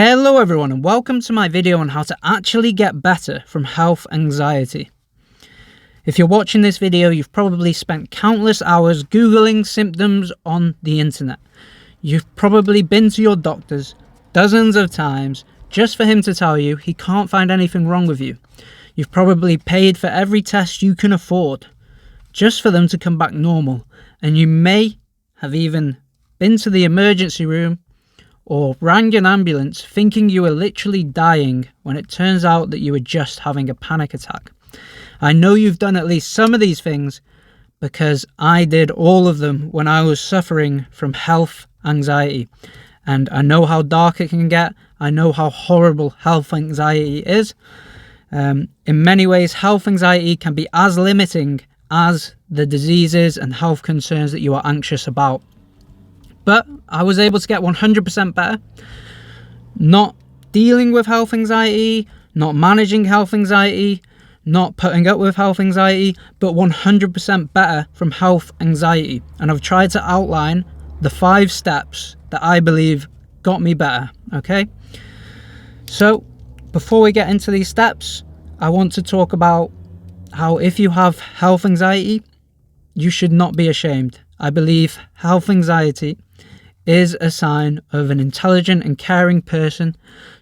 Hello everyone and welcome to my video on how to actually get better from health anxiety. If you're watching this video, you've probably spent countless hours Googling symptoms on the internet. You've probably been to your doctors dozens of times just for him to tell you he can't find anything wrong with you. You've probably paid for every test you can afford just for them to come back normal. And you may have even been to the emergency room or rang an ambulance thinking you were literally dying when it turns out that you were just having a panic attack. I know you've done at least some of these things because I did all of them when I was suffering from health anxiety. And I know how dark it can get. I know how horrible health anxiety is. In many ways, health anxiety can be as limiting as the diseases and health concerns that you are anxious about. But I was able to get 100% better, not dealing with health anxiety, not managing health anxiety, not putting up with health anxiety, but 100% better from health anxiety. And I've tried to outline the 5 steps that I believe got me better, okay? So before we get into these steps, I want to talk about how if you have health anxiety, you should not be ashamed. I believe health anxiety is a sign of an intelligent and caring person,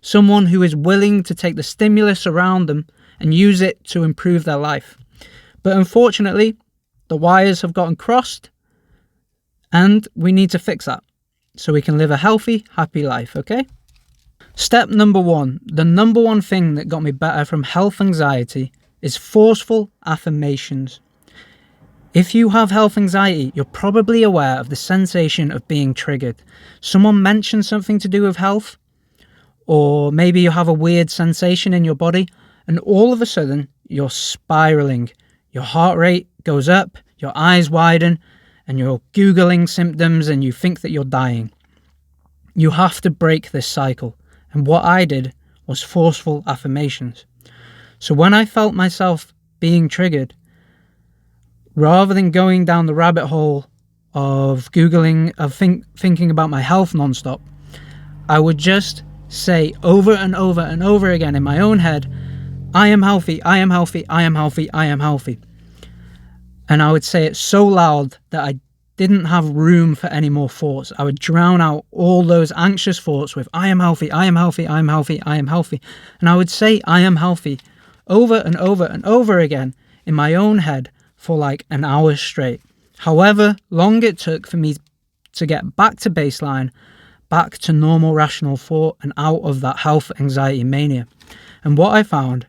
someone who is willing to take the stimulus around them and use it to improve their life. But unfortunately, the wires have gotten crossed and we need to fix that so we can live a healthy, happy life, okay? Step number 1, the number one thing that got me better from health anxiety is forceful affirmations. If you have health anxiety, you're probably aware of the sensation of being triggered. Someone mentions something to do with health, or maybe you have a weird sensation in your body, and all of a sudden you're spiraling. Your heart rate goes up, your eyes widen, and you're Googling symptoms and you think that you're dying. You have to break this cycle. And what I did was forceful affirmations. So when I felt myself being triggered, rather than going down the rabbit hole of Googling, of thinking about my health nonstop, I would just say over and over and over again in my own head, I am healthy, I am healthy, I am healthy, I am healthy. And I would say it so loud that I didn't have room for any more thoughts. I would drown out all those anxious thoughts with I am healthy, I am healthy, I am healthy, I am healthy. And I would say I am healthy over and over and over again in my own head for like an hour straight. However long it took for me to get back to baseline, back to normal rational thought and out of that health anxiety mania. And what I found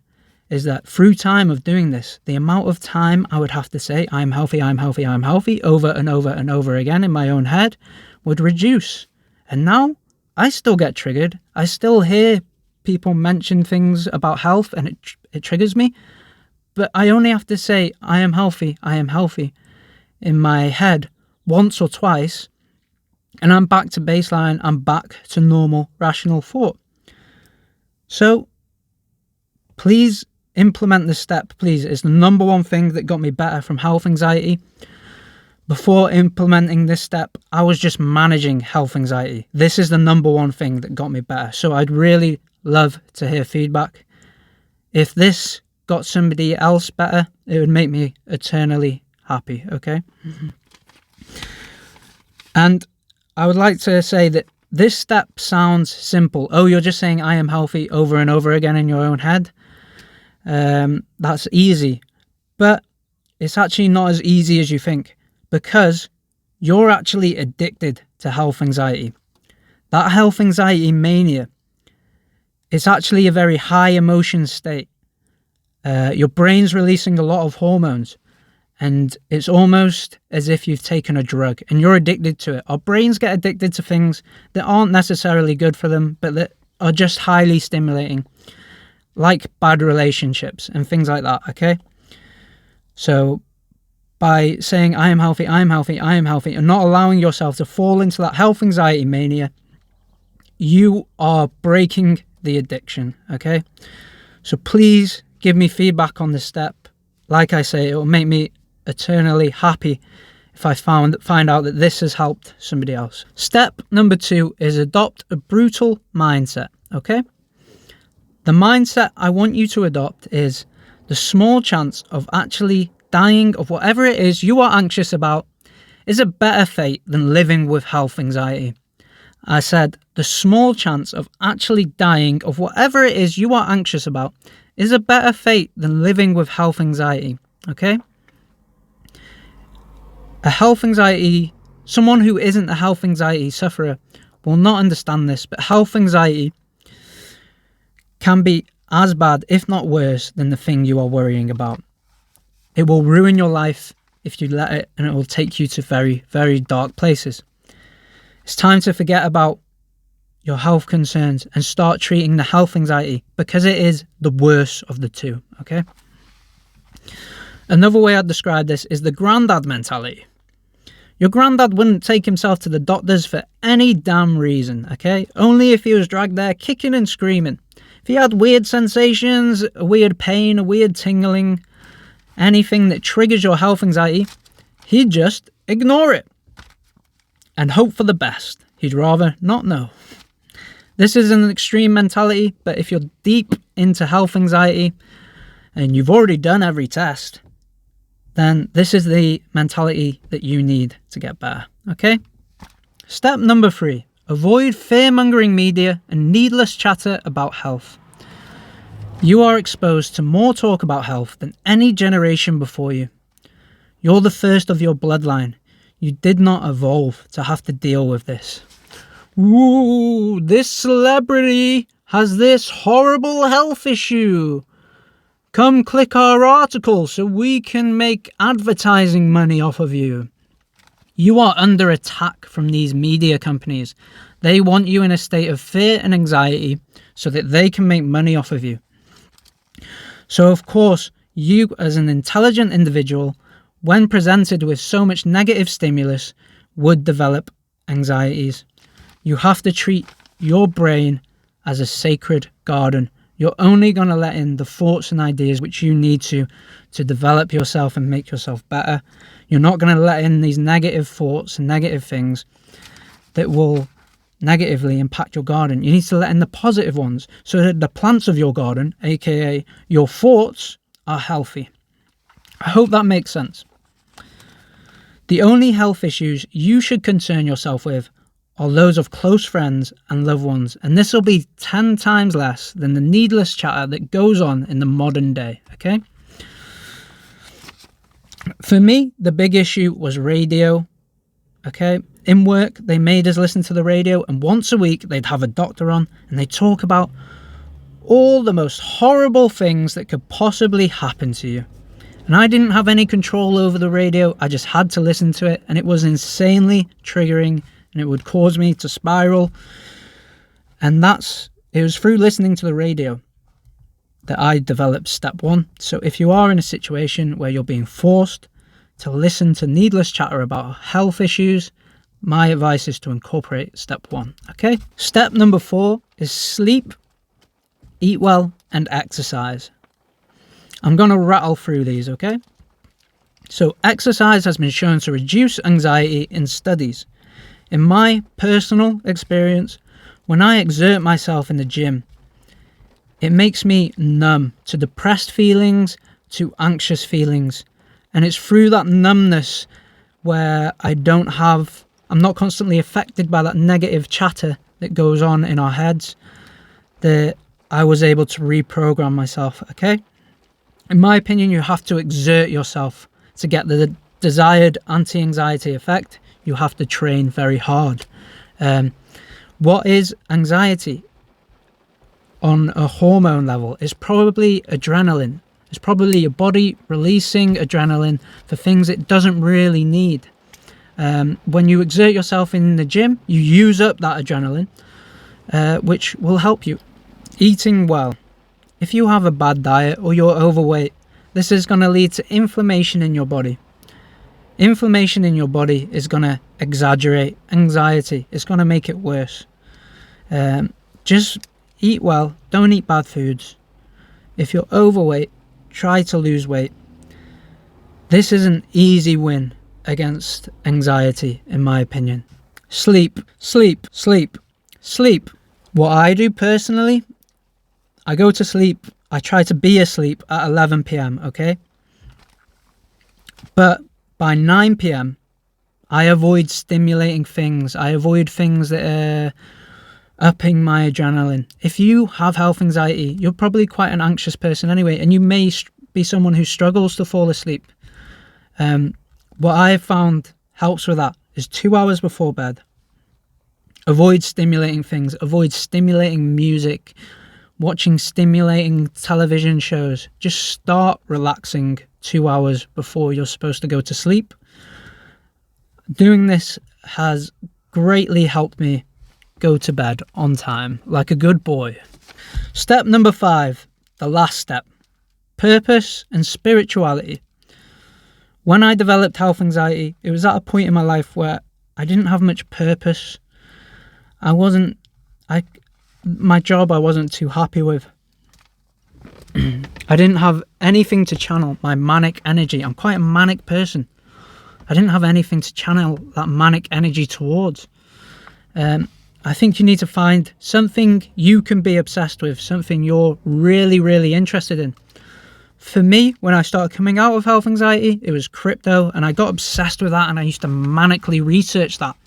is that through time of doing this, the amount of time I would have to say I'm healthy, I'm healthy, I'm healthy over and over and over again in my own head would reduce. And now I still get triggered. I still hear people mention things about health and it triggers me. But I only have to say, I am healthy in my head once or twice, and I'm back to baseline, I'm back to normal, rational thought. So please implement this step, please. It's the number one thing that got me better from health anxiety. Before implementing this step, I was just managing health anxiety. This is the number one thing that got me better. So I'd really love to hear feedback. If this got somebody else better, it would make me eternally happy, okay? And I would like to say that this step sounds simple. Oh, you're just saying I am healthy over and over again in your own head. That's easy, but it's actually not as easy as you think, because you're actually addicted to health anxiety. That health anxiety mania, it's actually a very high emotion state. Your brain's releasing a lot of hormones, and it's almost as if you've taken a drug and you're addicted to it. Our brains get addicted to things that aren't necessarily good for them, but that are just highly stimulating, like bad relationships and things like that, okay? So by saying I am healthy, I am healthy, I am healthy, and not allowing yourself to fall into that health anxiety mania, you are breaking the addiction, okay? So please give me feedback on this step. Like I say, it will make me eternally happy if I find out that this has helped somebody else. Step number 2 is adopt a brutal mindset. okay? The mindset I want you to adopt is the small chance of actually dying of whatever it is you are anxious about is a better fate than living with health anxiety. I said the small chance of actually dying of whatever it is you are anxious about is a better fate than living with health anxiety, okay? Someone who isn't a health anxiety sufferer will not understand this, but health anxiety can be as bad, if not worse, than the thing you are worrying about. It will ruin your life if you let it, and it will take you to very, very dark places. It's time to forget about your health concerns and start treating the health anxiety, because it is the worst of the two, okay? Another way I'd describe this is the granddad mentality. Your granddad wouldn't take himself to the doctors for any damn reason, okay? Only if he was dragged there kicking and screaming. If he had weird sensations, a weird pain, a weird tingling, anything that triggers your health anxiety, he'd just ignore it and hope for the best. He'd rather not know. This is an extreme mentality, but if you're deep into health anxiety and you've already done every test, then this is the mentality that you need to get better, okay? Step number 3, avoid fear-mongering media and needless chatter about health. You are exposed to more talk about health than any generation before you. You're the first of your bloodline. You did not evolve to have to deal with this. Ooh, this celebrity has this horrible health issue. Come click our article so we can make advertising money off of you. You are under attack from these media companies. They want you in a state of fear and anxiety so that they can make money off of you. So of course, you as an intelligent individual, when presented with so much negative stimulus, would develop anxieties. You have to treat your brain as a sacred garden. You're only going to let in the thoughts and ideas which you need to develop yourself and make yourself better. You're not going to let in these negative thoughts and negative things that will negatively impact your garden. You need to let in the positive ones so that the plants of your garden, aka your thoughts, are healthy. I hope that makes sense. The only health issues you should concern yourself with are those of close friends and loved ones, and this will be 10 times less than the needless chatter that goes on in the modern day, okay? For me, the big issue was radio, okay? In work, they made us listen to the radio, and once a week, they'd have a doctor on, and they'd talk about all the most horrible things that could possibly happen to you. And I didn't have any control over the radio, I just had to listen to it, and it was insanely triggering, and it would cause me to spiral. And it was through listening to the radio that I developed step 1. So if you are in a situation where you're being forced to listen to needless chatter about health issues, my advice is to incorporate step 1, okay? Step number 4 is sleep, eat well, and exercise. I'm going to rattle through these, okay? So exercise has been shown to reduce anxiety in studies. In my personal experience, when I exert myself in the gym, it makes me numb to depressed feelings, to anxious feelings. And it's through that numbness where I'm not constantly affected by that negative chatter that goes on in our heads, that I was able to reprogram myself, okay? In my opinion, you have to exert yourself to get the desired anti-anxiety effect. You have to train very hard. What is anxiety on a hormone level? Is probably adrenaline. It's probably your body releasing adrenaline for things it doesn't really need. When you exert yourself in the gym, you use up that adrenaline, which will help you. Eating well. If you have a bad diet or you're overweight, this is going to lead to inflammation in your body. Inflammation in your body is going to exaggerate anxiety. It's going to make it worse. Just eat well. Don't eat bad foods. If you're overweight, try to lose weight. This is an easy win against anxiety, in my opinion. Sleep, sleep, sleep, sleep. What I do personally, I go to sleep. I try to be asleep at 11 p.m., okay? But by 9 p.m., I avoid stimulating things. I avoid things that are upping my adrenaline. If you have health anxiety, you're probably quite an anxious person anyway, and you may be someone who struggles to fall asleep. What I have found helps with that is 2 hours before bed. Avoid stimulating things. Avoid stimulating music, watching stimulating television shows. Just start relaxing 2 hours before you're supposed to go to sleep. Doing this has greatly helped me go to bed on time, like a good boy. Step number 5, the last step, purpose and spirituality. When I developed health anxiety, it was at a point in my life where I didn't have much purpose. My job I wasn't too happy with. I didn't have anything to channel my manic energy. I'm quite a manic person. I didn't have anything to channel that manic energy towards. I think you need to find something you can be obsessed with, something you're really, really interested in. For me, when I started coming out of health anxiety, it was crypto, and I got obsessed with that, and I used to manically research that.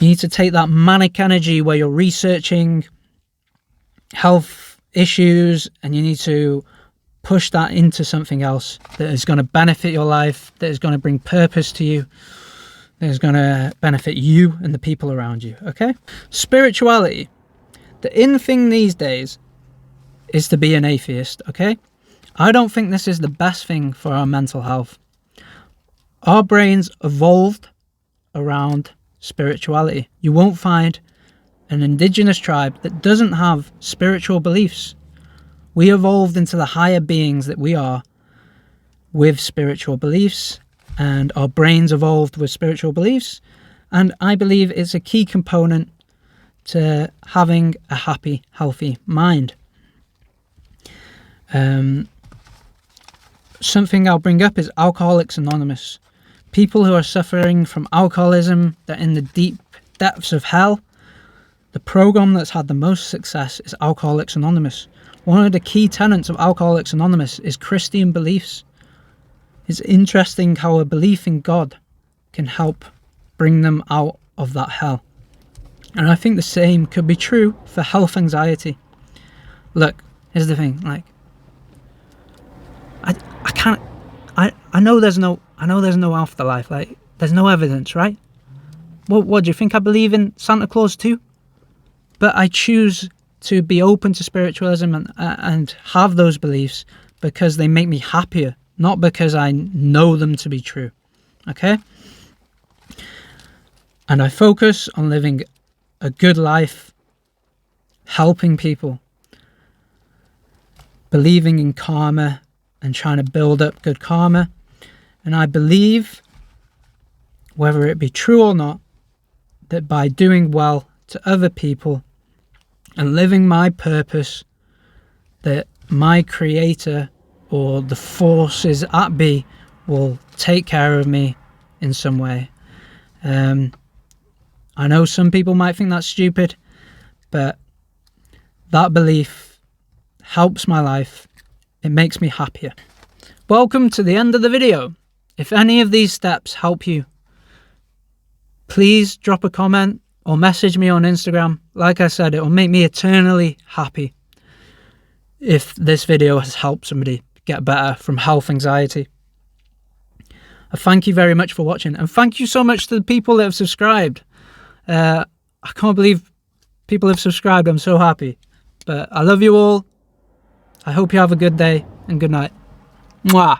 You need to take that manic energy where you're researching health issues, and you need to push that into something else that is going to benefit your life, that is going to bring purpose to you, that is going to benefit you and the people around you, okay? Spirituality. The in thing these days is to be an atheist, okay? I don't think this is the best thing for our mental health. Our brains evolved around spirituality. You won't find an indigenous tribe that doesn't have spiritual beliefs. We evolved into the higher beings that we are with spiritual beliefs, and our brains evolved with spiritual beliefs, and I believe it's a key component to having a happy, healthy mind. Something I'll bring up is Alcoholics Anonymous. People who are suffering from alcoholism, they're in the deep depths of hell. The program that's had the most success is Alcoholics Anonymous. One of the key tenets of Alcoholics Anonymous is Christian beliefs. It's interesting how a belief in God can help bring them out of that hell. And I think the same could be true for health anxiety. Look, here's the thing, like, I know there's no afterlife, like, there's no evidence, right? What do you think? I believe in Santa Claus too? But I choose to be open to spiritualism and have those beliefs because they make me happier, not because I know them to be true, okay? And I focus on living a good life, helping people, believing in karma and trying to build up good karma. And I believe, whether it be true or not, that by doing well to other people and living my purpose, that my creator or the forces at be will take care of me in some way. I know some people might think that's stupid, but that belief helps my life. It makes me happier. Welcome to the end of the video. If any of these steps help you, please drop a comment or message me on Instagram. Like I said, it will make me eternally happy if this video has helped somebody get better from health anxiety. I thank you very much for watching, and thank you so much to the people that have subscribed. I can't believe people have subscribed. I'm so happy. But I love you all. I hope you have a good day and good night. Mwah.